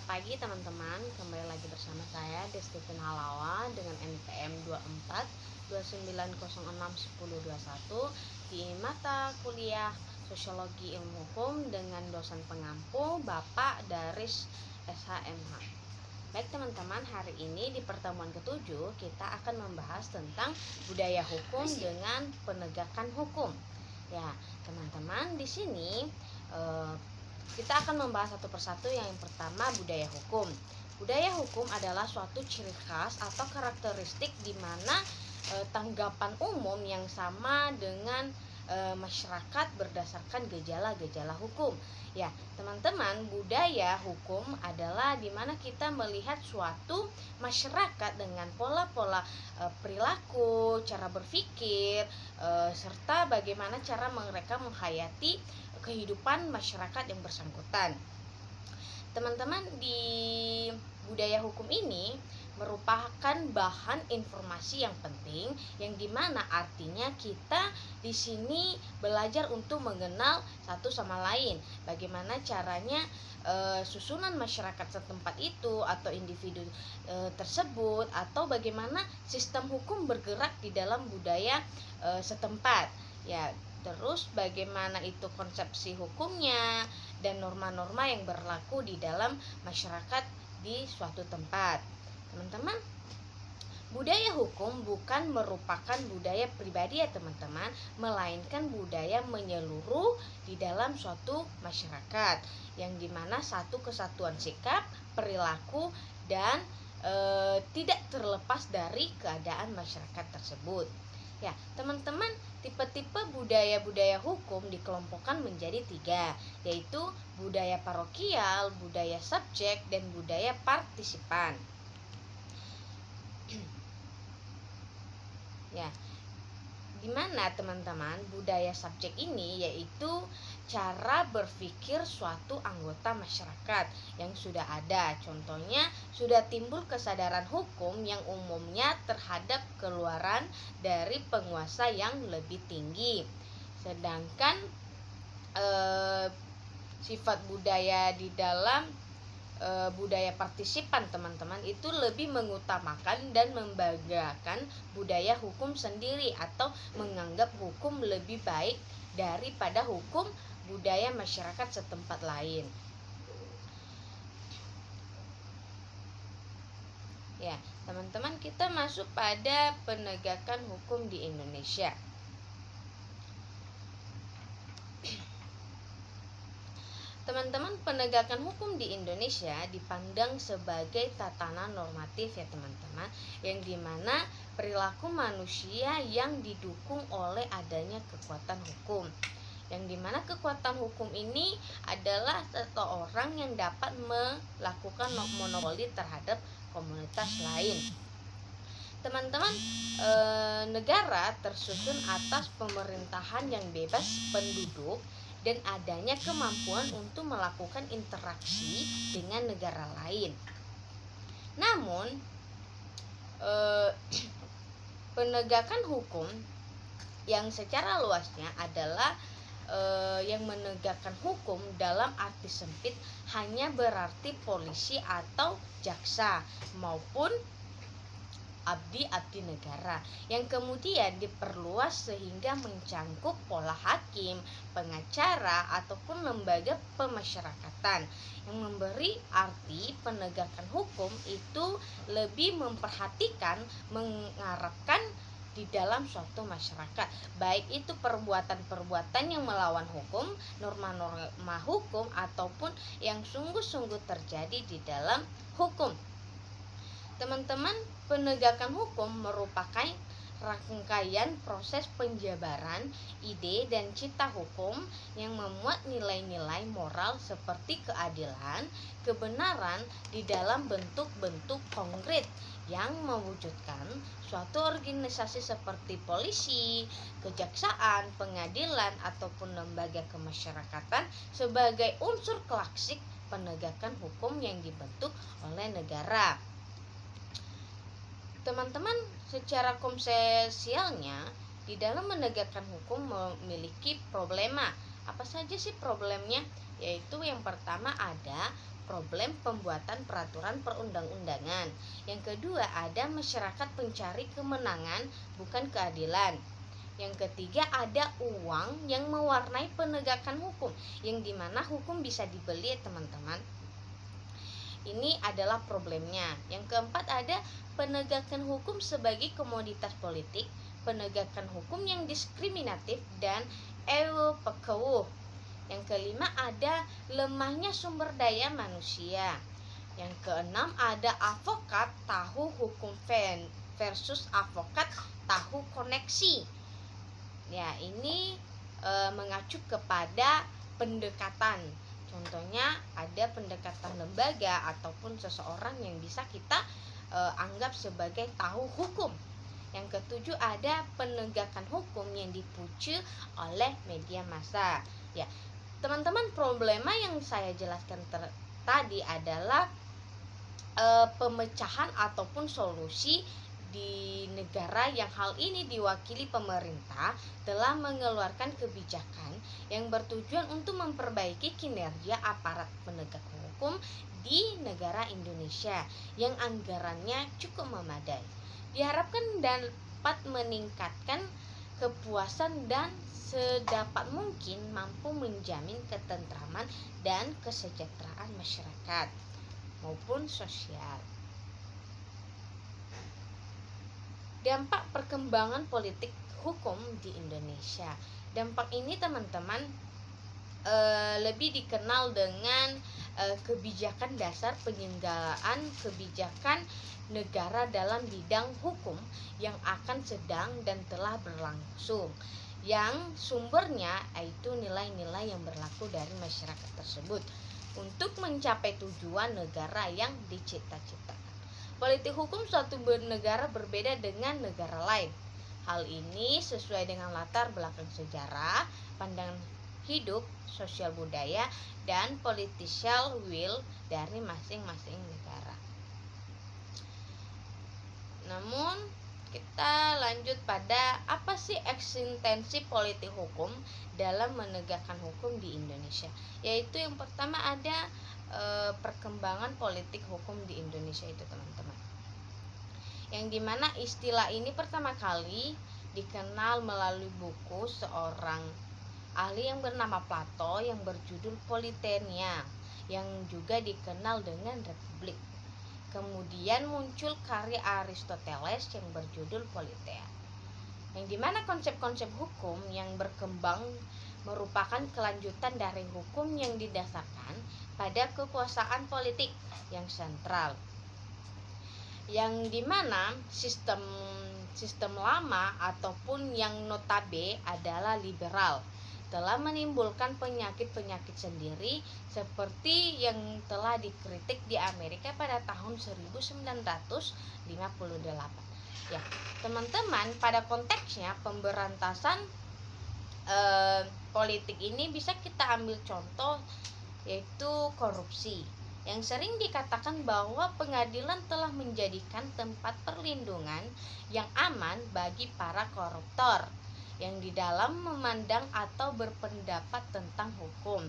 Selamat pagi teman-teman, kembali lagi bersama saya Destifin Halawa dengan NPM 24 2906 1021 di mata kuliah Sosiologi Ilmu Hukum dengan dosen pengampu Bapak Daris SHMH. Baik teman-teman, hari ini di pertemuan ketujuh kita akan membahas tentang budaya hukum dengan penegakan hukum. Ya, teman-teman, di sini kita akan membahas satu persatu. Yang pertama, budaya hukum. Budaya hukum adalah suatu ciri khas atau karakteristik di mana tanggapan umum yang sama dengan masyarakat berdasarkan gejala-gejala hukum. Ya, teman-teman, budaya hukum adalah di mana kita melihat suatu masyarakat dengan pola-pola perilaku, cara berpikir, serta bagaimana cara mereka menghayati kehidupan masyarakat yang bersangkutan. Teman-teman, di budaya hukum ini merupakan bahan informasi yang penting, yang dimana artinya kita di sini belajar untuk mengenal satu sama lain, bagaimana caranya susunan masyarakat setempat itu atau individu tersebut, atau bagaimana sistem hukum bergerak di dalam budaya setempat. Ya, terus bagaimana itu konsepsi hukumnya dan norma-norma yang berlaku di dalam masyarakat di suatu tempat. Teman-teman, budaya hukum bukan merupakan budaya pribadi ya teman-teman, melainkan budaya menyeluruh di dalam suatu masyarakat, yang dimana satu kesatuan sikap, perilaku, dan tidak terlepas dari keadaan masyarakat tersebut. Ya, teman-teman, tipe-tipe budaya-budaya hukum dikelompokkan menjadi 3, yaitu budaya parokial, budaya subjek, dan budaya partisipan. Ya, dimana teman-teman, budaya subjek ini yaitu cara berpikir suatu anggota masyarakat yang sudah ada. Contohnya, sudah timbul kesadaran hukum yang umumnya terhadap keluaran dari penguasa yang lebih tinggi. Sedangkan sifat budaya di dalam budaya partisipan teman-teman itu lebih mengutamakan dan membanggakan budaya hukum sendiri, atau menganggap hukum lebih baik daripada hukum budaya masyarakat setempat lain. Ya, teman-teman, kita masuk pada penegakan hukum di Indonesia. Teman-teman, penegakan hukum di Indonesia dipandang sebagai tatanan normatif ya teman-teman, yang dimana perilaku manusia yang didukung oleh adanya kekuatan hukum, yang dimana kekuatan hukum ini adalah seseorang yang dapat melakukan monopoli terhadap komunitas lain. Teman-teman, negara tersusun atas pemerintahan yang bebas penduduk dan adanya kemampuan untuk melakukan interaksi dengan negara lain. Namun, penegakan hukum yang secara luasnya adalah yang menegakkan hukum dalam arti sempit hanya berarti polisi atau jaksa maupun abdi negara, yang kemudian diperluas sehingga mencangkup pola hakim, pengacara, ataupun lembaga pemasyarakatan, yang memberi arti penegakan hukum itu lebih memperhatikan, mengarahkan di dalam suatu masyarakat, baik itu perbuatan-perbuatan yang melawan hukum, norma-norma hukum, ataupun yang sungguh-sungguh terjadi di dalam hukum. Teman-teman, penegakan hukum merupakan rangkaian proses penjabaran ide dan cita hukum yang memuat nilai-nilai moral seperti keadilan, kebenaran di dalam bentuk-bentuk konkret yang mewujudkan suatu organisasi seperti polisi, kejaksaan, pengadilan, ataupun lembaga kemasyarakatan sebagai unsur klasik penegakan hukum yang dibentuk oleh negara. Teman-teman, secara konsepsialnya di dalam menegakkan hukum memiliki problema. Apa saja sih problemnya? Yaitu yang pertama ada problem pembuatan peraturan perundang-undangan. Yang kedua, ada masyarakat pencari kemenangan bukan keadilan. Yang ketiga, ada uang yang mewarnai penegakan hukum, yang dimana hukum bisa dibeli, teman-teman. Ini adalah problemnya. Yang keempat, ada penegakan hukum sebagai komoditas politik, penegakan hukum yang diskriminatif dan ewo-pekewuh. Yang kelima, ada lemahnya sumber daya manusia. Yang keenam, ada avokat tahu hukum versus avokat tahu koneksi. Ya, ini mengacu kepada pendekatan. Contohnya ada pendekatan lembaga ataupun seseorang yang bisa kita anggap sebagai tahu hukum. Yang ketujuh, ada penegakan hukum yang dipucu oleh media massa. Ya, teman-teman, problema yang saya jelaskan tadi adalah pemecahan ataupun solusi di negara yang hal ini diwakili pemerintah telah mengeluarkan kebijakan yang bertujuan untuk memperbaiki kinerja aparat penegak hukum di negara Indonesia yang anggarannya cukup memadai. Diharapkan dapat meningkatkan kepuasan dan sedapat mungkin mampu menjamin ketentraman dan kesejahteraan masyarakat maupun sosial. Dampak perkembangan politik hukum di Indonesia. Dampak ini, teman-teman, lebih dikenal dengan kebijakan dasar penyelenggaraan kebijakan negara dalam bidang hukum yang akan sedang dan telah berlangsung, yang sumbernya yaitu nilai-nilai yang berlaku dari masyarakat tersebut untuk mencapai tujuan negara yang dicita-citakan. Politik hukum suatu negara berbeda dengan negara lain. Hal ini sesuai dengan latar belakang sejarah, pandangan hidup, sosial budaya, dan political will dari masing-masing negara. Namun, kita lanjut pada apa sih eksistensi politik hukum dalam menegakkan hukum di Indonesia. Yaitu yang pertama ada perkembangan politik hukum di Indonesia itu, teman-teman. Yang dimana istilah ini pertama kali dikenal melalui buku seorang ahli yang bernama Plato yang berjudul Politeia, yang juga dikenal dengan Republik. Kemudian muncul karya Aristoteles yang berjudul Politeia, yang dimana konsep-konsep hukum yang berkembang merupakan kelanjutan dari hukum yang didasarkan pada kekuasaan politik yang sentral, yang dimana sistem lama ataupun yang notabe adalah liberal telah menimbulkan penyakit-penyakit sendiri seperti yang telah dikritik di Amerika pada tahun 1958. Ya, teman-teman, pada konteksnya pemberantasan politik ini bisa kita ambil contoh yaitu korupsi, yang sering dikatakan bahwa pengadilan telah menjadikan tempat perlindungan yang aman bagi para koruptor yang di dalam memandang atau berpendapat tentang hukum.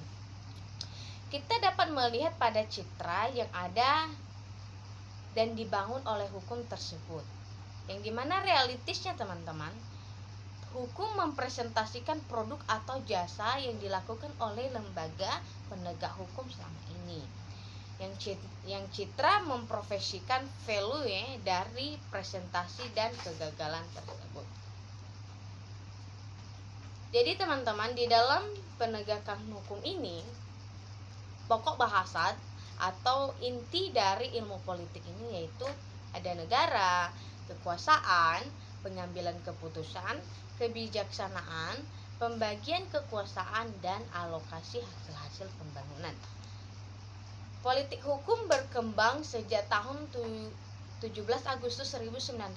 Kita dapat melihat pada citra yang ada dan dibangun oleh hukum tersebut, yang dimana realitasnya, teman-teman, hukum mempresentasikan produk atau jasa yang dilakukan oleh lembaga penegak hukum selama ini, yang citra memprofesikan value dari presentasi dan kegagalan tersebut. Jadi, teman-teman, di dalam penegakan hukum ini, pokok bahasa atau inti dari ilmu politik ini yaitu ada negara, kekuasaan, pengambilan keputusan, kebijaksanaan, pembagian kekuasaan, dan alokasi hasil-hasil pembangunan. Politik hukum berkembang sejak tahun 17 Agustus 1945,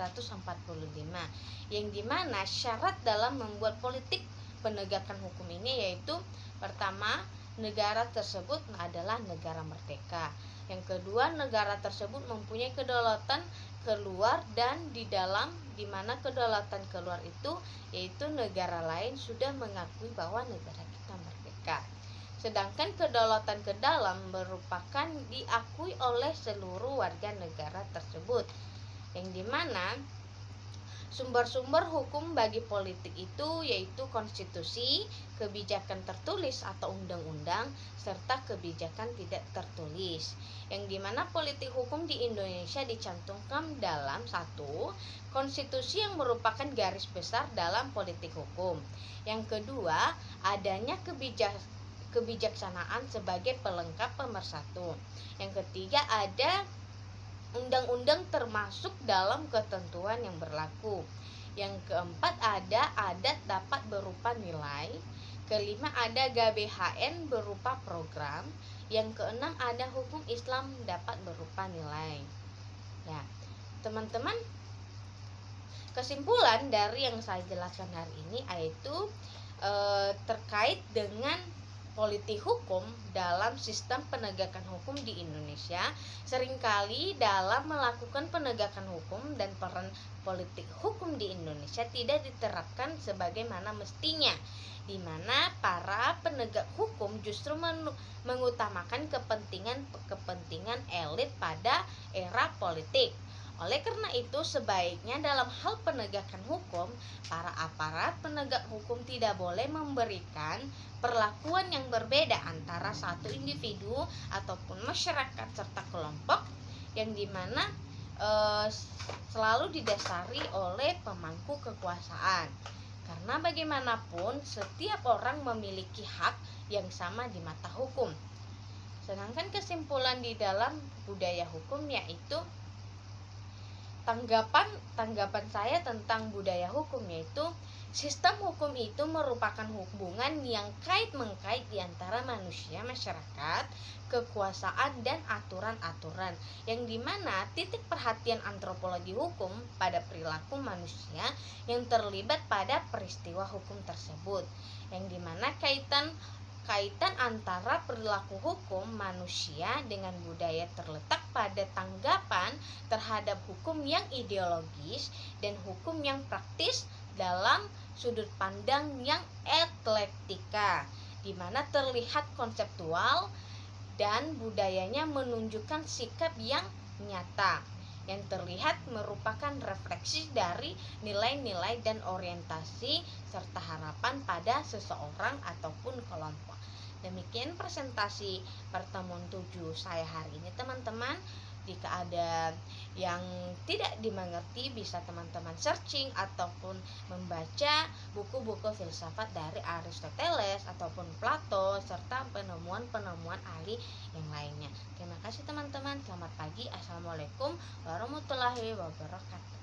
yang dimana syarat dalam membuat politik penegakan hukum ini yaitu pertama, negara tersebut adalah negara merdeka. Yang kedua, negara tersebut mempunyai kedaulatan keluar dan di dalam di mana kedaulatan keluar itu yaitu negara lain sudah mengakui bahwa negara kita merdeka. sedangkan kedaulatan ke dalam merupakan diakui oleh seluruh warga negara tersebut, yang dimana sumber-sumber hukum bagi politik itu yaitu konstitusi, kebijakan tertulis atau undang-undang, serta kebijakan tidak tertulis. Yang dimana politik hukum di Indonesia dicantumkan dalam satu, konstitusi yang merupakan garis besar dalam politik hukum. Yang kedua, adanya kebijaksanaan sebagai pelengkap pemersatu. Yang ketiga, ada undang-undang termasuk dalam ketentuan yang berlaku. Yang keempat, ada adat dapat berupa nilai. Kelima, ada GBHN berupa program. Yang keenam, ada hukum Islam dapat berupa nilai. Ya, teman-teman, kesimpulan dari yang saya jelaskan hari ini yaitu terkait dengan politik hukum dalam sistem penegakan hukum di Indonesia. Seringkali dalam melakukan penegakan hukum dan peran politik hukum di Indonesia tidak diterapkan sebagaimana mestinya, di mana para penegak hukum justru mengutamakan kepentingan elit pada era politik. Oleh karena itu, sebaiknya dalam hal penegakan hukum, para aparat penegak hukum tidak boleh memberikan perlakuan yang berbeda antara satu individu ataupun masyarakat serta kelompok, yang dimana selalu didasari oleh pemangku kekuasaan. Karena bagaimanapun setiap orang memiliki hak yang sama di mata hukum. Sedangkan kesimpulan di dalam budaya hukum yaitu tanggapan saya tentang budaya hukum yaitu sistem hukum itu merupakan hubungan yang kait-mengkait di antara manusia, masyarakat, kekuasaan, dan aturan-aturan, yang dimana titik perhatian antropologi hukum pada perilaku manusia yang terlibat pada peristiwa hukum tersebut, yang dimana kaitan antara perilaku hukum manusia dengan budaya terletak pada tanggapan terhadap hukum yang ideologis dan hukum yang praktis dalam sudut pandang yang eklektika, di mana terlihat konseptual dan budayanya menunjukkan sikap yang nyata, yang terlihat merupakan refleksi dari nilai-nilai dan orientasi serta harapan pada seseorang ataupun kelompok. Demikian presentasi pertemuan 7 saya hari ini, teman-teman. Jika ada yang tidak dimengerti, bisa teman-teman searching ataupun membaca buku-buku filsafat dari Aristoteles ataupun Plato serta penemuan-penemuan ahli yang lainnya. Terima kasih teman-teman. Selamat pagi. Assalamualaikum warahmatullahi wabarakatuh.